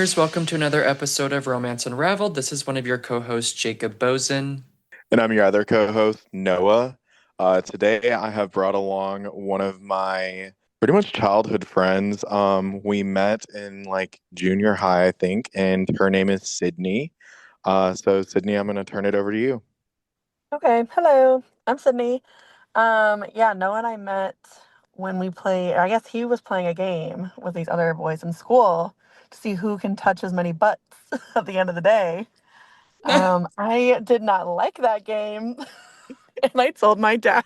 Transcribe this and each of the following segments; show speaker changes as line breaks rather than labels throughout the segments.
listeners. Welcome to another episode of Romance Unraveled. This is one of your co hosts, Jacob Bozen.
And I'm your other co host, Noah. Today, I have brought along one of my pretty much childhood friends. We met in like junior high, I think, and her name is Sydney. Sydney, I'm going to turn it over to you.
Okay, hello. I'm Sydney. Yeah, Noah and I met when we play, I guess he was playing a game with these other boys in school to see who can touch as many butts at the end of the day. I did not like that game, and I told my dad,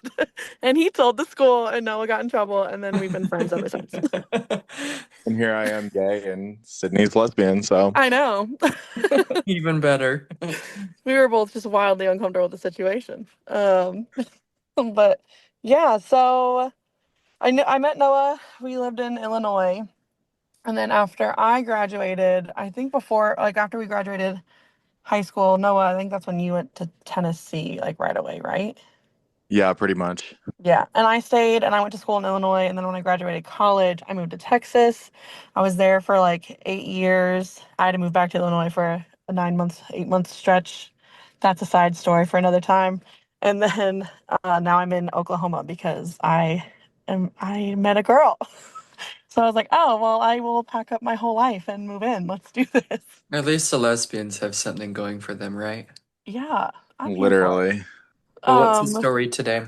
and he told the school, and Noah got in trouble, and then we've been friends ever since.
And here I am, gay, and Sydney's lesbian. So,
I know.
Even better.
We were both just wildly uncomfortable with the situation. But yeah, so I met Noah. We lived in Illinois. And then after I graduated, I think before, like after we graduated high school, Noah, I think that's when you went to Tennessee, like right away, right?
yeah, pretty much.
Yeah. And I stayed and I went to school in Illinois. And then when I graduated college, I moved to Texas. I was there for like 8 years. I had to move back to Illinois for a 9 month, 8 month stretch. That's a side story for another time. And then now I'm in Oklahoma because I met a girl. So I was like, oh, well, I will pack up my whole life and move in. Let's do this.
At least the lesbians have something going for them, right?
Yeah, I'm here for it.
Literally.
Well, what's the
Um,
story today?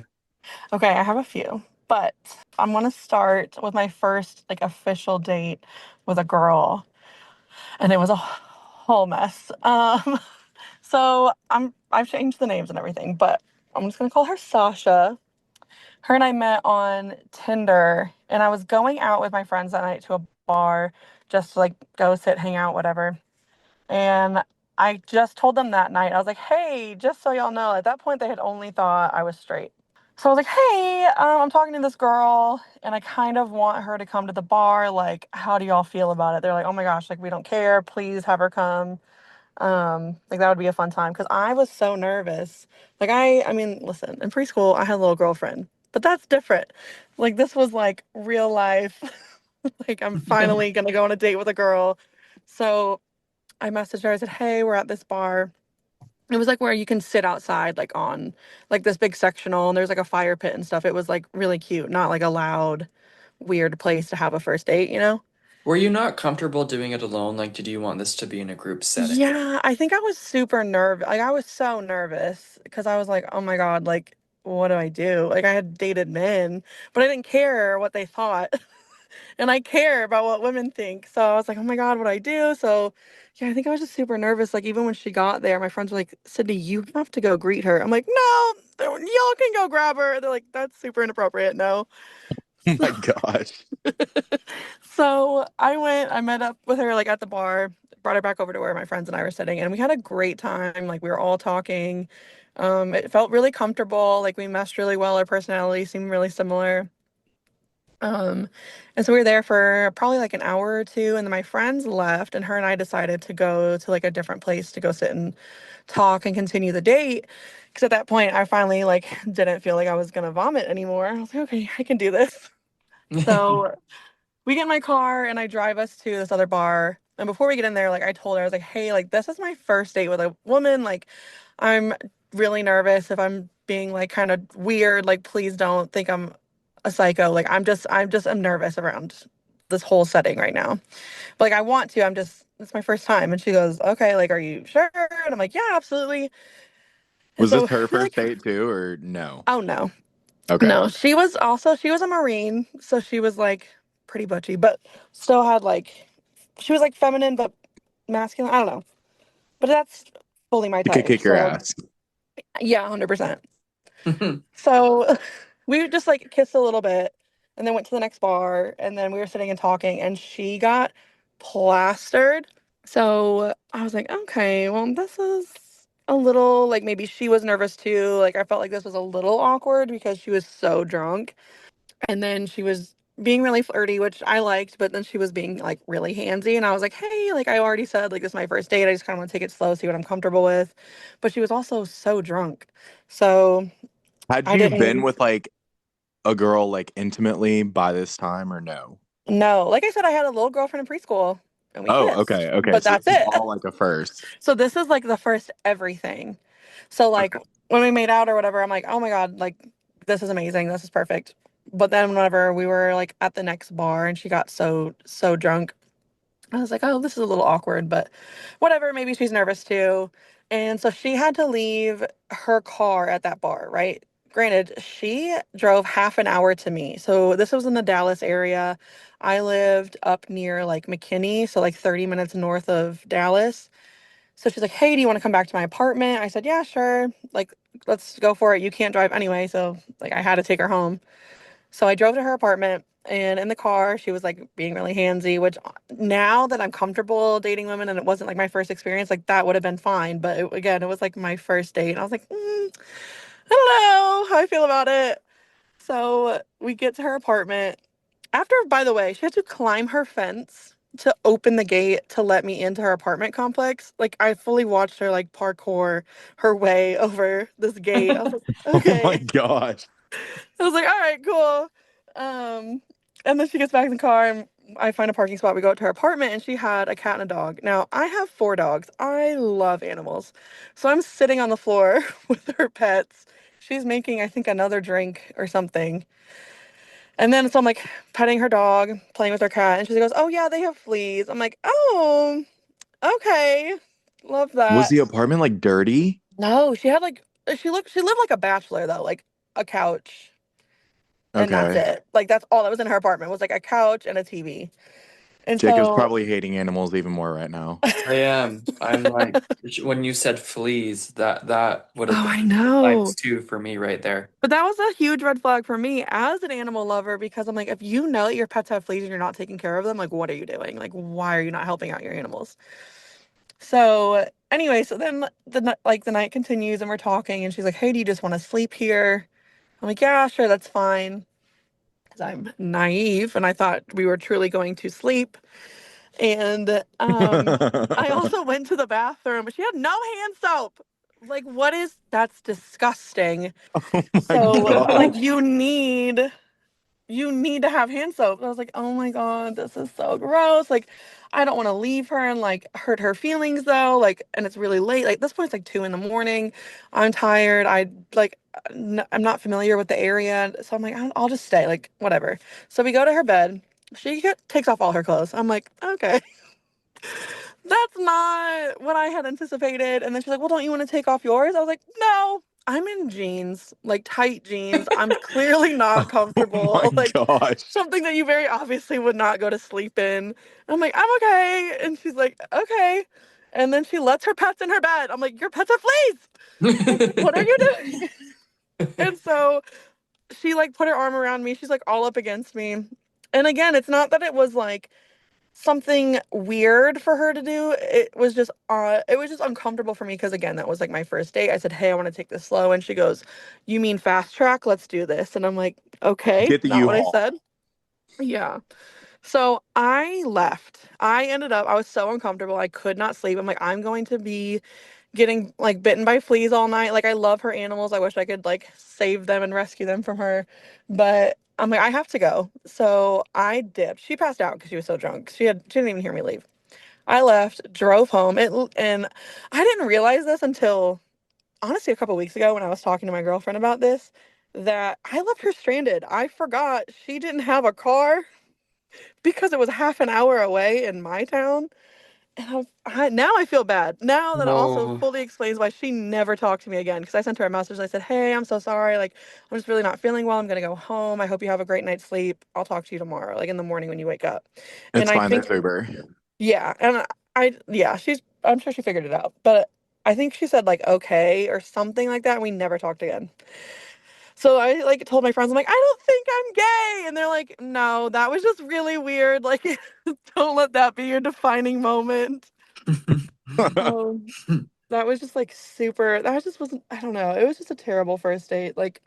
okay, I have a few, but I'm gonna start with my first like official date with a girl, and it was a whole mess. So I've changed the names and everything, but I'm just gonna call her Sasha. Her and I met on Tinder, and I was going out with my friends that night to a bar just to like go sit, hang out, whatever. And I just told them that night, I was like, hey, just so y'all know, at that point, they had only thought I was straight. So I was like, hey, I'm talking to this girl, and I kind of want her to come to the bar. Like, how do y'all feel about it? They're like, oh my gosh, like, we don't care. Please have her come. Like, that would be a fun time. Because I was so nervous. Like, I mean, listen, in preschool, I had a little girlfriend, but that's different. Like, this was like real life. Like, I'm finally going to go on a date with a girl. So I messaged her. I said, "Hey, we're at this bar." It was like where you can sit outside, like on like this big sectional, and there's like a fire pit and stuff. It was like really cute, not like a loud, weird place to have a first date, you know?
Were you not comfortable doing it alone? Like, did you want this to be in a group setting?
Yeah, I think I was super nervous. Like I was so nervous because I was like, "Oh my God, like what do I do?" Like I had dated men, but I didn't care what they thought. And I care about what women think. So I was like, oh my God, what do I do? So yeah, I think I was just super nervous. Like even when she got there, my friends were like, Sydney, you have to go greet her. I'm like, no, y'all can go grab her. They're like, that's super inappropriate. No.
Oh
So,
my gosh.
so I met up with her like at the bar, brought her back over to where my friends and I were sitting, and we had a great time. Like we were all talking. It felt really comfortable. Like we meshed really well. Our personalities seemed really similar. Um, and so we were there for probably like an hour or two, and then my friends left, and her and I decided to go to like a different place to go sit and talk and continue the date. Because at that point, I finally like didn't feel like I was gonna vomit anymore. I was like, okay, I can do this. So we get in my car and I drive us to this other bar. And before we get in there, like I told her, I was like, hey, like this is my first date with a woman. Like I'm really nervous if I'm being like kind of weird. Like please don't think I'm a psycho. Like I'm nervous around this whole setting right now. But like I want to, it's my first time. And she goes, okay, like are you sure? And I'm like, yeah, absolutely. And
Was this
so
her
we
first
like,
date too, or no?
oh no.
Okay.
No, she was a Marine, so she was like pretty butchy, but still had like she was like feminine but masculine. I don't know. But that's fully my
She could
type.
kick your
So
ass.
yeah, 100%. So we just like kissed a little bit and then went to the next bar and then we were sitting and talking and she got plastered. So I was like, okay, well, this is a little like maybe she was nervous too. Like I felt like this was a little awkward because she was so drunk. And then she was being really flirty, which I liked, but then she was being like really handsy. And I was like, hey, like I already said, like this is my first date. I just kind of want to take it slow, see what I'm comfortable with. But she was also so drunk. So
Had
I
you been
didn't
with like a girl like intimately by this time or no?
know. Like I said, I had a little girlfriend in preschool. and we
Oh,
kissed.
okay.
But
So
that's
this is
it.
all like a first.
So this is like the first everything. So like
Okay.
when we made out or whatever, I'm like, oh my God, like this is amazing. This is perfect. But then whenever we were like at the next bar and she got so drunk, I was like, oh, this is a little awkward, but whatever. Maybe she's nervous too. And so she had to leave her car at that bar, right? Granted, she drove half an hour to me. So this was in the Dallas area. I lived up near like McKinney, so like 30 minutes north of Dallas. So she's like, hey, do you want to come back to my apartment? I said, yeah, sure. Like, let's go for it. You can't drive anyway. So, like, I had to take her home. So I drove to her apartment, and in the car, she was like being really handsy, which now that I'm comfortable dating women and it wasn't like my first experience, like, that would have been fine. But again, it was like my first date. And I was like, I don't know how I feel about it. So we get to her apartment. After, by the way, she had to climb her fence to open the gate to let me into her apartment complex. Like, I fully watched her like parkour her way over this gate. I was like,
Oh my
okay.
gosh.
I was like, all right, cool. And then she gets back in the car and I find a parking spot. We go up to her apartment and she had a cat and a dog. Now, I have 4 dogs. I love animals. So I'm sitting on the floor with her pets. She's making, I think, another drink or something. And then so I'm like petting her dog, playing with her cat, and she goes, oh yeah, they have fleas. I'm like, oh, okay. Love
Was
that.
the apartment like dirty?
No, she had like she lived like a bachelor though, like a couch. And that's
Okay.
it. Like that's all that was in her apartment was like a couch and a TV. And
Jacob's
so
probably hating animals even more right now.
I am. I'm like when you said fleas, that would have
oh, I
been
know.
times two for me right there.
But that was a huge red flag for me as an animal lover because I'm like, if you know that your pets have fleas and you're not taking care of them, like what are you doing? Like why are you not helping out your animals? So anyway, so then the night continues and we're talking and she's like, hey, do you just want to sleep here? I'm like, yeah, sure, that's fine. Because I'm naive and I thought we were truly going to sleep. And I also went to the bathroom, but she had no hand soap. Like, what is that's disgusting.
Oh my
So, like,
gosh.
you need to have hand soap. And I was like, oh my God, this is so gross. Like, I don't want to leave her and like hurt her feelings though. Like, and it's really late. Like, this point, it's like 2 in the morning. I'm tired. I'm not familiar with the area. So I'm like, I'll just stay. Like, whatever. So we go to her bed. Takes off all her clothes. I'm like, okay. That's not what I had anticipated. And then she's like, well, don't you want to take off yours? I was like, no, I'm in jeans, like tight jeans. I'm clearly not
Oh my
comfortable. Like
gosh.
something that you very obviously would not go to sleep in. And I'm like, I'm okay. And she's like, okay. And then she lets her pets in her bed. I'm like, your pets have fleas. Like, what are you doing? And so she like put her arm around me. She's like all up against me. And again, it's not that it was like something weird for her to do. It was just uncomfortable for me because again, that was like my first date. I said, "Hey, I want to take this slow." And she goes, "You mean fast track? Let's do this." And I'm like, "Okay,
Get the
not what I
U-Haul.
said." Yeah. So I was so uncomfortable. I could not sleep. I'm like, I'm going to be getting like bitten by fleas all night. Like I love her animals. I wish I could like save them and rescue them from her. But I'm like, I have to go. So I dipped. She passed out because she was so drunk. She didn't even hear me leave. I left, drove home. And I didn't realize this until honestly a couple weeks ago when I was talking to my girlfriend about this, that I left her stranded. I forgot she didn't have a car because it was half an hour away in my town. And now I feel bad. Now that also
No.
fully explains why she never talked to me again. Because I sent her a message and I said, hey, I'm so sorry. Like, I'm just really not feeling well. I'm going to go home. I hope you have a great night's sleep. I'll talk to you tomorrow, like in the morning when you wake up. And
It's
I
fine,
think,
there's Uber.
yeah. And I'm sure she figured it out. But I think she said, like, okay, or something like that. And we never talked again. So I like told my friends, I'm like, I don't think I'm gay. And they're like, no, that was just really weird. Like, don't let that be your defining moment. So that was just like super, that just wasn't, I don't know. It was just a terrible first date. Like,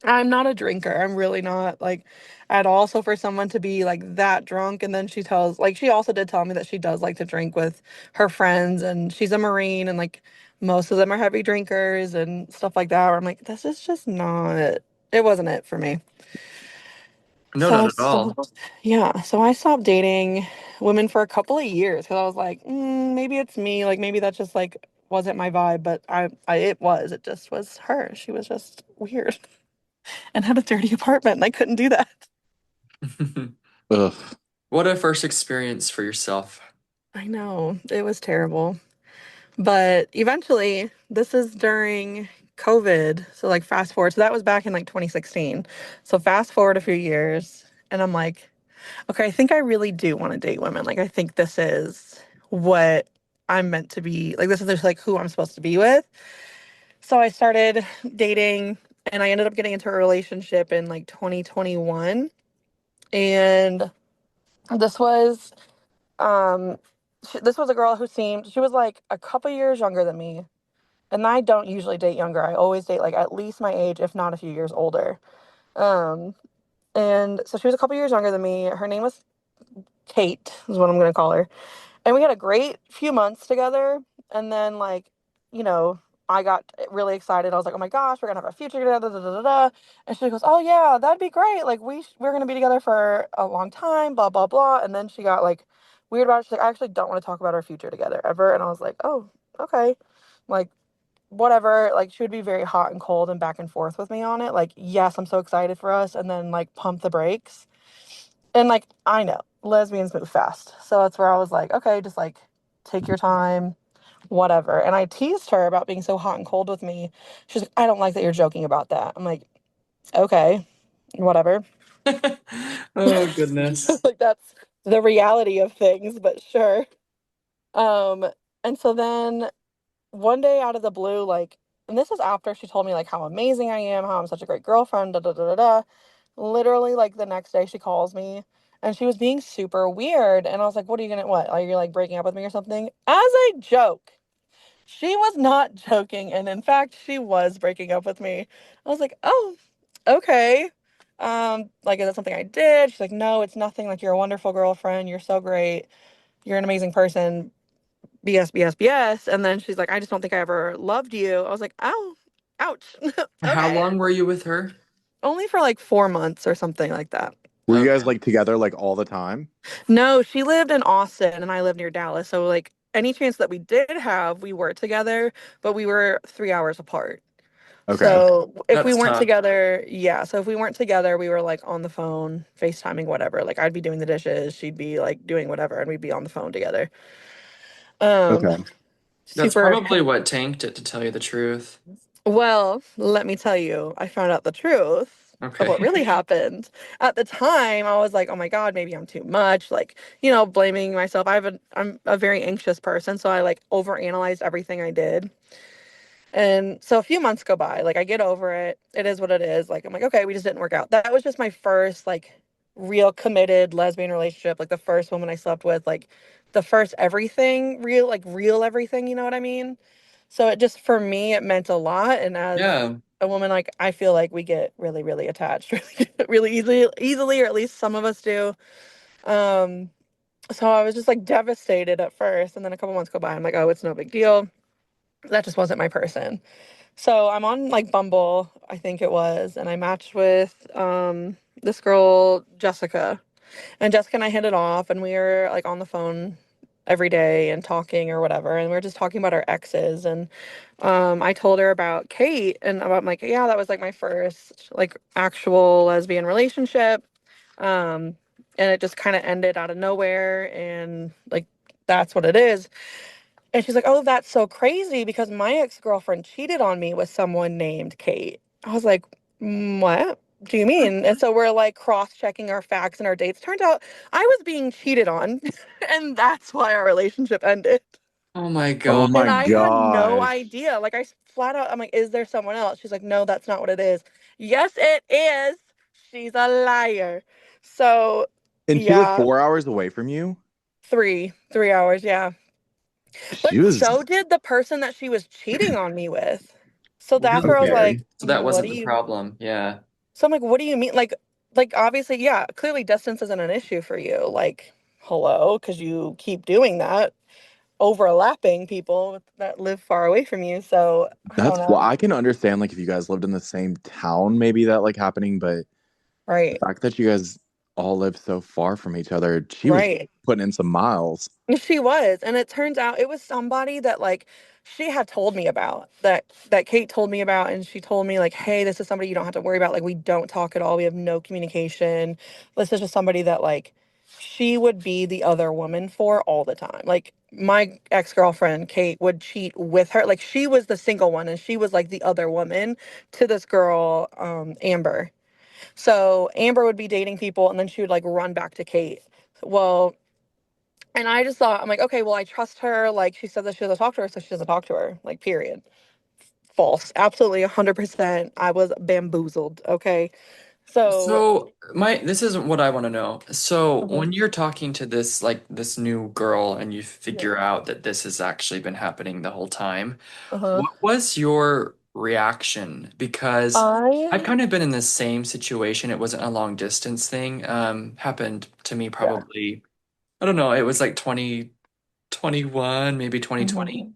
I'm not a drinker. I'm really not like at all. So for someone to be like that drunk and then she also did tell me that she does like to drink with her friends and she's a Marine and like most of them are heavy drinkers and stuff like that. Where I'm like, this is just not, it wasn't it for me.
No,
So
not
I
at all.
stopped, yeah. So I stopped dating women for a couple of years because I was like, maybe it's me. Like maybe that just like wasn't my vibe, but it was. It just was her. She was just weird and had a dirty apartment, and I couldn't do that.
Ugh.
What a first experience for yourself.
I know it was terrible, but eventually, this is during COVID. So like fast forward. So that was back in like 2016. So fast forward a few years, and I'm like, okay, I think I really do want to date women. Like, I think this is what I'm meant to be. Like, this is just like who I'm supposed to be with. So I started dating and I ended up getting into a relationship in like 2021. And this was, this was a girl who seemed, she was like a couple years younger than me. And I don't usually date younger. I always date like at least my age, if not a few years older. Um, and so she was a couple years younger than me. Her name was Kate, is what I'm going to call her. And we had a great few months together. And then, like, you know, I got really excited. I was like, oh my gosh, we're going to have a future together. Da, da, da, da. And she goes, oh, yeah, that'd be great. Like, we're going to be together for a long time, blah, blah, blah. And then she got like weird about it. She's like, I actually don't want to talk about our future together ever. And I was like, oh, okay. Like, whatever. Like, she would be very hot and cold and back and forth with me on it. Like, yes, I'm so excited for us. And then, like, pump the brakes. And like, I know lesbians move fast. So that's where I was like, okay, just like take your time, whatever. And I teased her about being so hot and cold with me. She's like, I don't like that you're joking about that. I'm like, okay, whatever.
Oh, goodness.
Like that's the reality of things, but sure. Um, and so then one day out of the blue, like, and this is after she told me like how amazing I am, how I'm such a great girlfriend, da da da da da. Literally, like the next day, she calls me and she was being super weird. And I was like, what are you gonna, what? Are you like breaking up with me or something? As a joke. She was not joking. And in fact, she was breaking up with me. I was like, oh, okay. Like, is that something I did? She's like, no, it's nothing. Like, you're a wonderful girlfriend. You're so great. You're an amazing person. BS, BS, BS. And then she's like, I just don't think I ever loved you. I was like, oh, ouch.
How
Okay.
long were you with her?
Only for like 4 months or something like that.
Were you guys
Okay.
like together like all the time?
No, she lived in Austin and I live near Dallas. So like any chance that we did have, we were together, but we were 3 hours apart.
Okay.
So if we
That's
weren't
tough.
together, yeah. So if we weren't together, we were like on the phone, FaceTiming, whatever. Like I'd be doing the dishes, she'd be like doing whatever, and we'd be on the phone together. Um,
Okay.
That's
super.
probably what tanked it, to tell you the truth.
Well, let me tell you, I found out the truth of what
Okay.
really happened. At the time, I was like, "Oh my God, maybe I'm too much." Like, blaming myself. I'm a very anxious person, so I like overanalyzed everything I did. And so a few months go by, like I get over it. It is what it is. Like I'm like, okay, we just didn't work out. That was just my first like real committed lesbian relationship, like the first woman I slept with, like the first everything, real like real everything, you know what I mean? So it just for me it meant a lot and as
Yeah.
a woman like I feel like we get really really attached really easily or at least some of us do. Um so I was just like devastated at first and then a couple months go by I'm like, "Oh, it's no big deal." That just wasn't my person. So I'm on like Bumble, I think it was, and I matched with this girl, Jessica. And Jessica and I hit it off and we were like on the phone every day and talking or whatever. And we were just talking about our exes. And I told her about Kate and about like, yeah, that was like my first like actual lesbian relationship. And it just kind of ended out of nowhere and like that's what it is. And she's like, "Oh, that's so crazy because my ex-girlfriend cheated on me with someone named Kate." I was like, What do you mean?" And so we're like cross-checking our facts and our dates. Turns out I was being cheated on, and that's why our relationship ended.
Oh my
Oh
God.
And
my
I had no
gosh.
idea. Like flat out, I'm like, "Is there someone else?" She's like, "No, that's not what it is." Yes, it is. She's a liar. So,
And she lived
yeah,
4 hours away from you?
3 hours, yeah.
She
But
was
so did the person that she was cheating on me with. So that's where I was
Really?
okay.
like,
So that
what
wasn't
do
the
you
problem. Yeah.
so I'm like, what do you mean? Like obviously, yeah, clearly distance isn't an issue for you. Like, hello, because you keep doing that, overlapping people that live far away from you. So I don't
That's well,
know.
I can understand like if you guys lived in the same town, maybe that like happening, but the
Right.
fact that you guys all live so far from each other. She was
Right.
putting in some miles.
She was, and it turns out it was somebody that like she had told me about that Kate told me about, and she told me like, hey, this is somebody you don't have to worry about. Like we don't talk at all. We have no communication. This is just somebody that like she would be the other woman for all the time. Like my ex-girlfriend Kate would cheat with her. Like she was the single one and she was like the other woman to this girl, Amber. So Amber would be dating people and then she would like run back to Kate. Well, and I just thought, I'm like, okay, well, I trust her. Like, she said that she doesn't talk to her, so she doesn't talk to her. Like, period. False. Absolutely 100%. I was bamboozled. Okay. So,
So my this is what I want to know. So
uh-huh,
when you're talking to this new girl and you
yeah.
figure out that this has actually been happening the whole time,
Uh-huh.
what was your reaction? Because I've
I,
kind of been in the same situation. It wasn't a long distance thing. Happened to me
yeah.
probably, I don't know, it was like 2021, maybe 2020.
Mhm.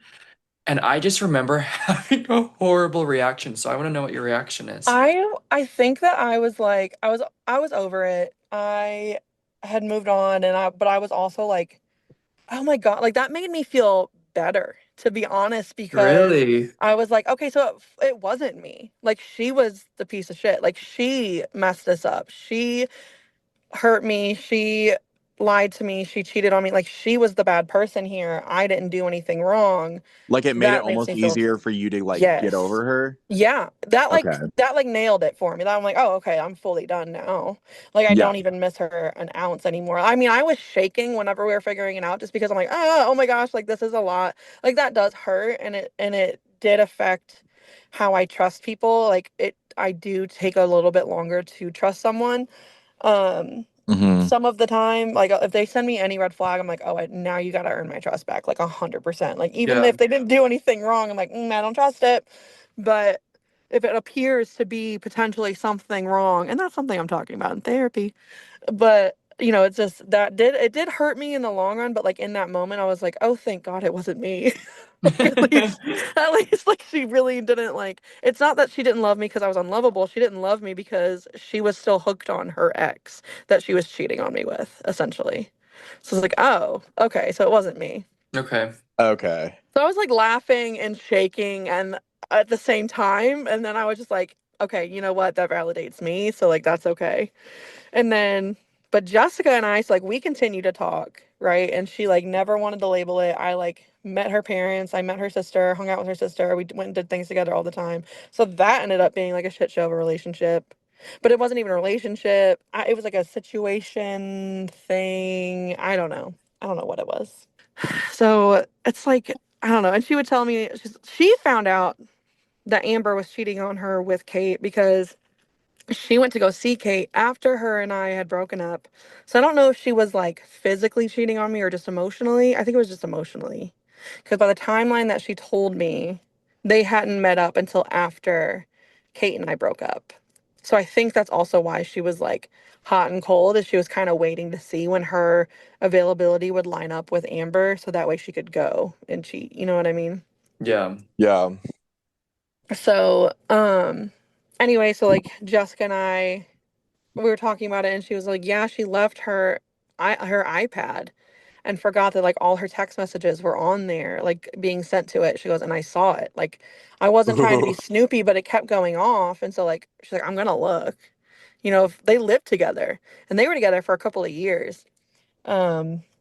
And I just remember having a horrible reaction. So I want to know what your reaction is.
I think that I was like, I was over it. I had moved on but I was also like, oh my God, like that made me feel better, to be honest, because
Really?
I was like, okay, so it wasn't me. Like she was the piece of shit. Like she messed this up. She hurt me. She lied to me. She cheated on me. Like she was the bad person here. I didn't do anything wrong.
Like it made it
That makes
almost
me feel
easier for you to like get
yes.
over her.
Yeah,
Okay.
that like nailed it for me. That I'm like, oh, okay, I'm fully done now. Like I
Yeah.
don't even miss her an ounce anymore. I mean, I was shaking whenever we were figuring it out, just because I'm like, oh my gosh, like this is a lot. Like that does hurt, and it did affect how I trust people. Like I do take a little bit longer to trust someone. Um,
Hmm.
some of the time, like if they send me any red flag, I'm like, oh, now you got to earn my trust back, like 100%. Like even
Yeah.
if they didn't do anything wrong, I'm like, I don't trust it. But if it appears to be potentially something wrong, and that's something I'm talking about in therapy, but it's just it did hurt me in the long run, but like in that moment, I was like, oh, thank God it wasn't me. Like at least like she really didn't like. It's not that she didn't love me because I was unlovable. She didn't love me because she was still hooked on her ex that she was cheating on me with, essentially. So it's like, oh, okay, so it wasn't me.
Okay.
Okay.
So I was like laughing and shaking and at the same time, and then I was just like, okay, you know what? That validates me, so like that's okay. And then, but Jessica and I, so like we continue to talk, right? And she like never wanted to label it. I like met her parents, I met her sister, hung out with her sister. We went and did things together all the time. So that ended up being like a shit show of a relationship. But it wasn't even a relationship. It was like a situation thing. I don't know. I don't know what it was. So it's like, I don't know. And she would tell me she found out that Amber was cheating on her with Kate because she went to go see Kate after her and I had broken up. So I don't know if she was like physically cheating on me or just emotionally. I think it was just emotionally. Because by the timeline that she told me, they hadn't met up until after Kate and I broke up. So I think that's also why she was like hot and cold, is she was kind of waiting to see when her availability would line up with Amber so that way she could go and cheat. You know what I mean?
Yeah.
Yeah.
So, anyway, so like Jessica and I, we were talking about it and she was like, yeah, she left her iPad and forgot that like all her text messages were on there, like being sent to it. She goes, and I saw it. Like I wasn't trying to be
Ooh.
snoopy, but it kept going off. And so like she's like, I'm gonna look. If they lived together and they were together for a couple of years.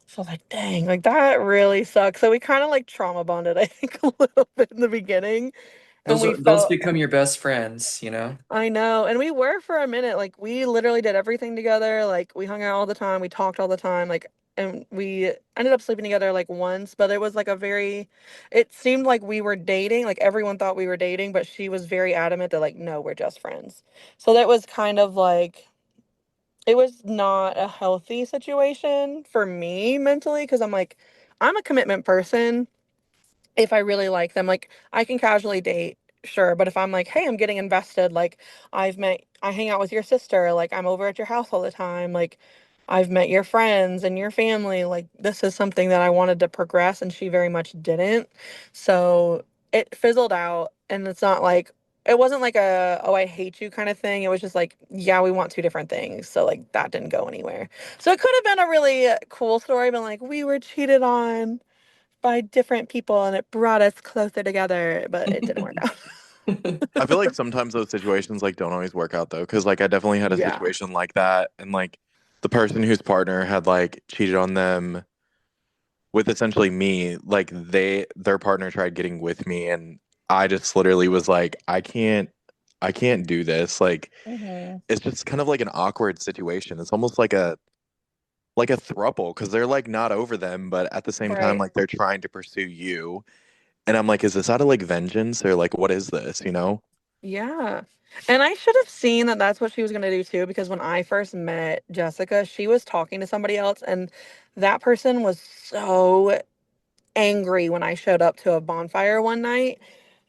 So I was like, dang, like that really sucks. So we kind of like trauma bonded, I think, a little bit in the beginning. And we
Those
felt
become your best friends, you know?
I know. And we were for a minute. Like we literally did everything together. Like we hung out all the time. We talked all the time. Like and we ended up sleeping together like once, but it was like it seemed like we were dating. Like everyone thought we were dating, but she was very adamant that like no, we're just friends. So that was kind of like it was not a healthy situation for me mentally because I'm like I'm a commitment person if I really like them. Like I can casually date, sure, but if I'm like, hey, I'm getting invested, like I hang out with your sister, like I'm over at your house all the time, like I've met your friends and your family, like this is something that I wanted to progress and she very much didn't. So it fizzled out and it's not like it wasn't like a, oh, I hate you kind of thing. It was just like, yeah, we want two different things. So like that didn't go anywhere. So it could have been a really cool story, but like we were cheated on by different people and it brought us closer together, but it didn't work out.
I feel like sometimes those situations like don't always work out though, because like I definitely had a
Yeah.
situation like that, and like the person whose partner had like cheated on them with essentially me, like their partner tried getting with me, and I just literally was like, I can't do this. Like
Hmm.
it's just kind of like an awkward situation. It's almost like a throuple because they're like not over them, but at the same time,
Right.
like they're trying to pursue you. And I'm like, is this out of like vengeance or like what is this? You know?
Yeah. And I should have seen that that's what she was going to do too, because when I first met Jessica, she was talking to somebody else, and that person was so angry when I showed up to a bonfire one night.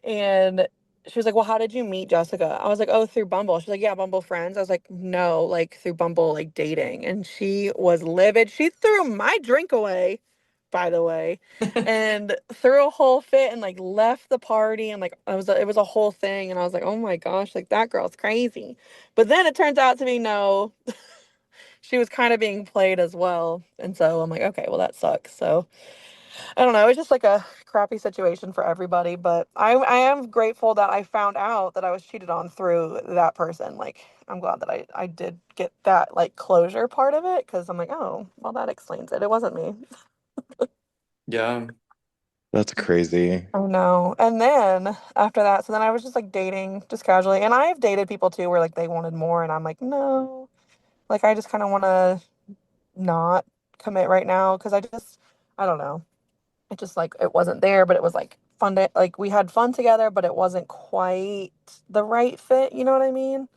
And she was like, "Well, how did you meet Jessica?" I was like, "Oh, through Bumble." She's like, "Yeah, Bumble friends." I was like, "No, like through Bumble, like dating." And she was livid. She threw my drink away, by the way, and threw a whole fit and like left the party. And like, it was a whole thing. And I was like, "Oh my gosh, like that girl's crazy." But then it turns out to be no, she was kind of being played as well. And so I'm like, okay, well, that sucks. So I don't know. It was just like a crappy situation for everybody, but I am grateful that I found out that I was cheated on through that person. Like I'm glad that I did get that like closure part of it because I'm like, oh, well that explains it. It wasn't me.
Yeah.
That's crazy.
Oh no. And then after that, so then I was just like dating just casually. And I've dated people too where like they wanted more and I'm like, no. Like I just kind of want to not commit right now because I don't know. It just like it wasn't there, but it was like fun to like we had fun together, but it wasn't quite the right fit, you know what I mean?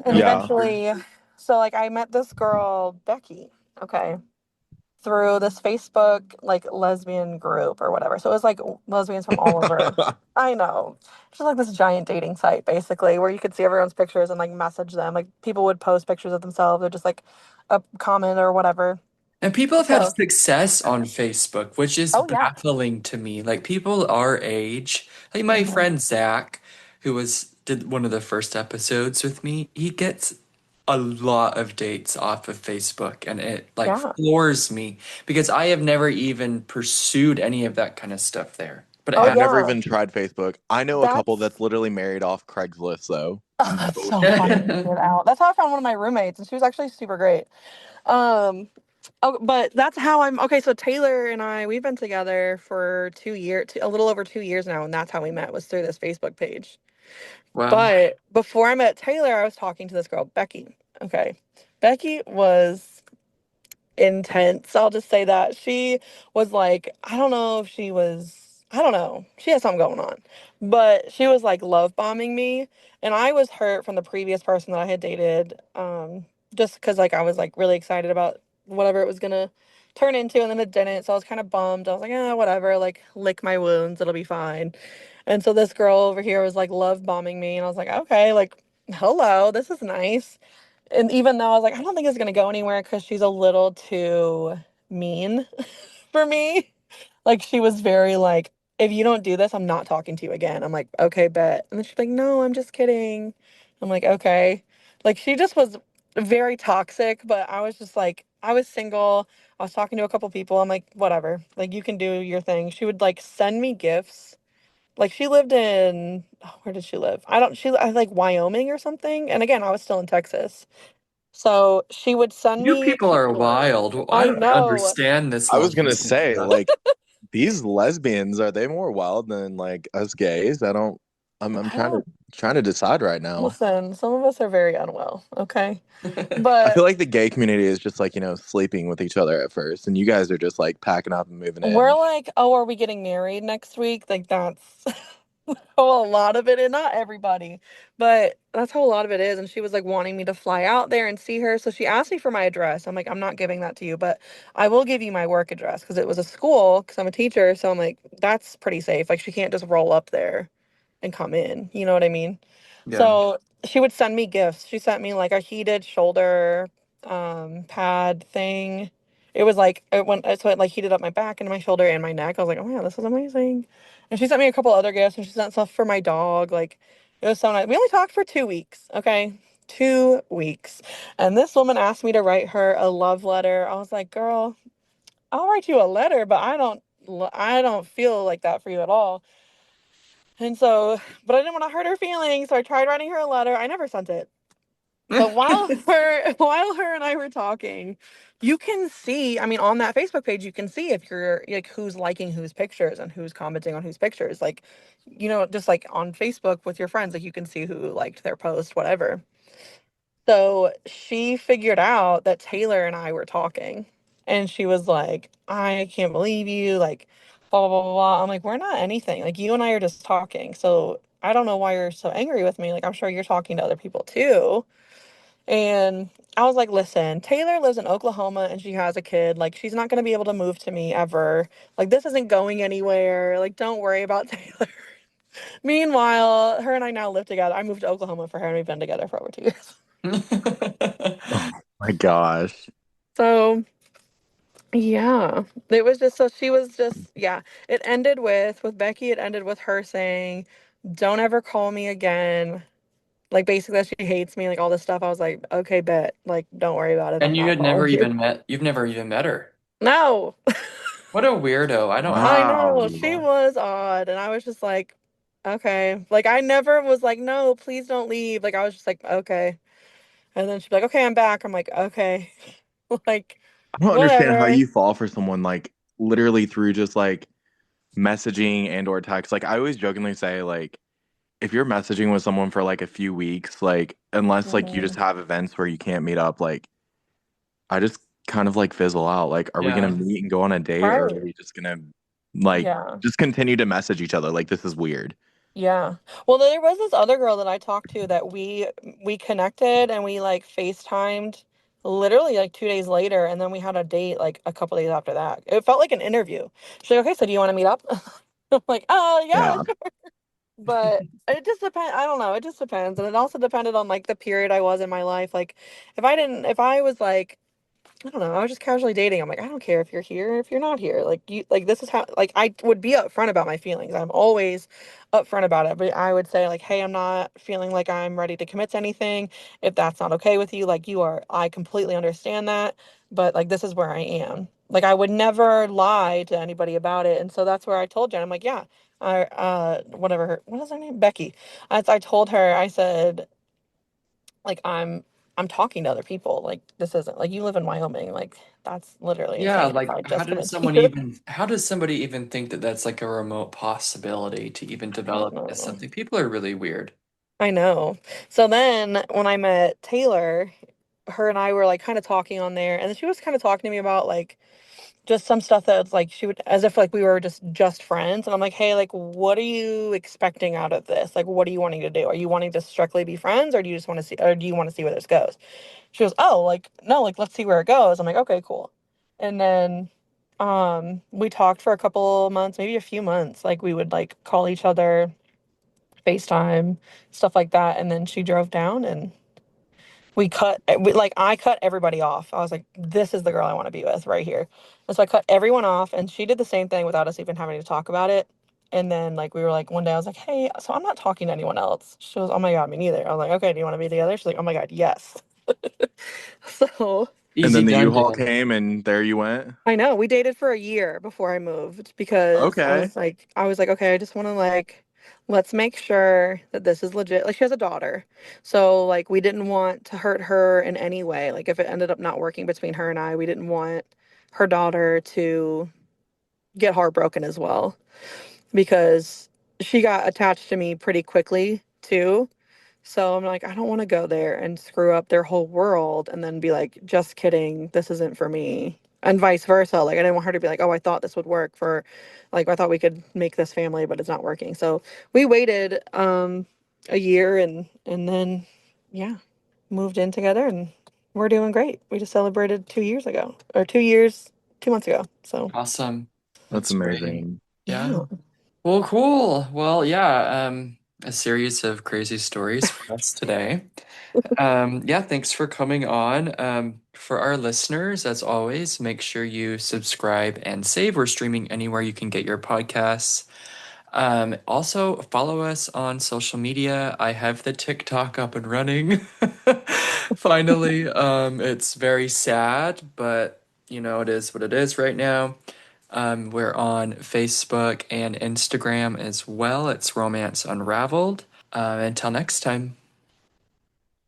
And
No, for
Yeah.
sure.
eventually, so like I met this girl, Becky, okay, through this Facebook like lesbian group or whatever. So it was like lesbians from all over. I know. It's just like this giant dating site basically where you could see everyone's pictures and like message them. Like people would post pictures of themselves or just like a comment or whatever.
And people have had
So,
success on Facebook, which is
oh yeah.
baffling to me. Like people our age, like my
Hmm.
friend Zach, who was did one of the first episodes with me, he gets a lot of dates off of Facebook, and it like
Yeah.
floors me because I have never even pursued any of that kind of stuff there. But it
Oh
I've never
yeah.
even tried Facebook. I know a couple
That's
that's literally married off Craigslist though.
oh, that's so funny to
happened.
get out. That's how I found one of my roommates, and she was actually super great. Um, oh, but that's how I'm okay. So Taylor and I, we've been together for 2 years, a little over 2 years now, and that's how we met was through this Facebook page.
Wow.
But before I met Taylor, I was talking to this girl, Becky. Okay, Becky was intense. I'll just say that. She was like, I don't know if she was, I don't know. She had something going on. But she was like love bombing me. And I was hurt from the previous person that I had dated. Just because like I was like really excited about whatever it was gonna turn into and then it didn't. So I was kind of bummed. I was like, whatever, like lick my wounds, it'll be fine. And so this girl over here was like love bombing me, and I was like, okay, like hello, this is nice. And even though I was like, I don't think it's gonna go anywhere because she's a little too mean for me. Like she was very like, if you don't do this, I'm not talking to you again. I'm like, okay, bet. And then she's like, no, I'm just kidding. I'm like, okay. Like she just was very toxic, but I was just like, I was single. I was talking to a couple people. I'm like, whatever. Like you can do your thing. She would like send me gifts. Like she lived in where did she live? I like Wyoming or something. And again, I was still in Texas. So she would send
You
me,
people are wild. I
I
don't
know.
understand this
I was
long
gonna
distance
say,
stuff.
like, these lesbians, are they more wild than like us gays? I don't I'm
I don't
trying to decide right now.
listen, some of us are very unwell, okay?
I
But
feel like the gay community is just like, sleeping with each other at first, and you guys are just like packing up and moving
we're
in.
like, oh, are we getting married next week? Like that's how a lot of it is. Not everybody, but that's how a lot of it is. And she was like wanting me to fly out there and see her. So she asked me for my address. I'm like, I'm not giving that to you, but I will give you my work address because it was a school because I'm a teacher. So I'm like, that's pretty safe. Like she can't just roll up there and come in. You know what I mean?
Yeah.
So she would send me gifts. She sent me like a heated shoulder pad thing. It was like it went so it like heated up my back and my shoulder and my neck. I was like, oh yeah, this is amazing. And she sent me a couple other gifts and she sent stuff for my dog. Like It was so nice. We only talked for 2 weeks, okay? 2 weeks. And this woman asked me to write her a love letter. I was like, girl, I'll write you a letter, but I don't feel like that for you at all. And so, but I didn't want to hurt her feelings, so I tried writing her a letter. I never sent it. But while her and I were talking, you can see, I mean, on that Facebook page, you can see if you're like who's liking whose pictures and who's commenting on whose pictures. Like, just like on Facebook with your friends, like you can see who liked their post, whatever. So she figured out that Taylor and I were talking, and she was like, I can't believe you, like, blah, blah, blah, blah. I'm like, we're not anything. Like, you and I are just talking. So I don't know why you're so angry with me. Like, I'm sure you're talking to other people too. And I was like, listen, Taylor lives in Oklahoma and she has a kid. Like, she's not going to be able to move to me ever. Like, this isn't going anywhere. Like, don't worry about Taylor. Meanwhile, her and I now live together. I moved to Oklahoma for her and we've been together for over 2 years.
Oh my gosh.
So, yeah, it was just so she was just, yeah, it ended with Becky, it ended with her saying, don't ever call me again. Like, basically, that she hates me, like all this stuff. I was like, okay, bet. Like, don't worry about it. I'm
And
not calling you.
you've never even met her.
No.
What a weirdo. I don't
I
have
know. She
Wow.
was odd. And I was just like, okay. Like, I never was like, no, please don't leave. Like, I was just like, okay. And then she'd be like, okay, I'm back. I'm like, okay. Like,
I don't understand how
whatever.
you fall for someone like literally through just like messaging and or text. Like I always jokingly say like if you're messaging with someone for like a few weeks, like unless like you just
Mhm.
have events where you can't meet up, like I just kind of like fizzle out. Like, are we gonna
yeah.
meet and go on a date or are
Right.
we just gonna like
Yeah.
just continue to message each other? Like this is weird.
Yeah. Well, there was this other girl that I talked to that we connected and we like FaceTimed literally like 2 days later, and then we had a date like a couple days after that. It felt like an interview. She's like, okay, so do you want to meet up? I'm like, oh yeah,
Yeah.
sure. But it just depends. I don't know. It just depends. And it also depended on like the period I was in my life. Like if I was like I don't know. I was just casually dating. I'm like, I don't care if you're here or if you're not here. Like this is how like I would be upfront about my feelings. I'm always upfront about it. But I would say like, hey, I'm not feeling like I'm ready to commit to anything. If that's not okay with you, like you are, I completely understand that. But like this is where I am. Like I would never lie to anybody about it. And so that's where I told Jen, I'm like, yeah, what is her name? Becky. I told her, I said, like I'm talking to other people. Like this isn't like you live in Wyoming. Like that's literally
Yeah,
insane if
like
I just commit to you.
how does somebody even think that that's like a remote possibility to even
I don't
develop as
know.
something? People are really weird.
I know. So then when I met Taylor, her and I were like kind of talking on there, and then she was kind of talking to me about like just some stuff that's like she would as if like we were just friends, and I'm like, hey, like what are you expecting out of this? Like what are you wanting to do? Are you wanting to strictly be friends, or do you just want to see, or do you want to see where this goes? She goes, oh, like no, like let's see where it goes. I'm like, okay, cool. And then we talked for a couple months, maybe a few months. Like we would like call each other, FaceTime, stuff like that. And then she drove down and like I cut everybody off. I was like, this is the girl I want to be with right here. And so I cut everyone off, and she did the same thing without us even having to talk about it. And then like we were like one day I was like, hey, so I'm not talking to anyone else. She was, oh my God, me neither. I was like, okay, do you want to be together? She's like, oh my God, yes. So
And
Easy
then the
done,
U-Haul
Jen.
came and there you went.
I know we dated for a year before I moved because
Okay.
I was like, okay, I just want to like, let's make sure that this is legit. Like she has a daughter. So like we didn't want to hurt her in any way. Like if it ended up not working between her and I, we didn't want her daughter to get heartbroken as well because she got attached to me pretty quickly too. So I'm like, I don't want to go there and screw up their whole world and then be like, just kidding, this isn't for me. And vice versa. Like I didn't want her to be like, oh, I thought this would work for like I thought we could make this family, but it's not working. So we waited a year and then yeah, moved in together and we're doing great. We just celebrated 2 years ago. Or 2 years, 2 months ago. So
Awesome.
That's
That's great.
amazing.
Yeah.
yeah.
Well, cool. Well, yeah, a series of crazy stories for us today. Yeah, thanks for coming on. For our listeners, as always, make sure you subscribe and save. We're streaming anywhere you can get your podcasts. Also, follow us on social media. I have the TikTok up and running. Finally, it's very sad, but it is what it is right now. We're on Facebook and Instagram as well. It's Romance Unraveled. Until next time.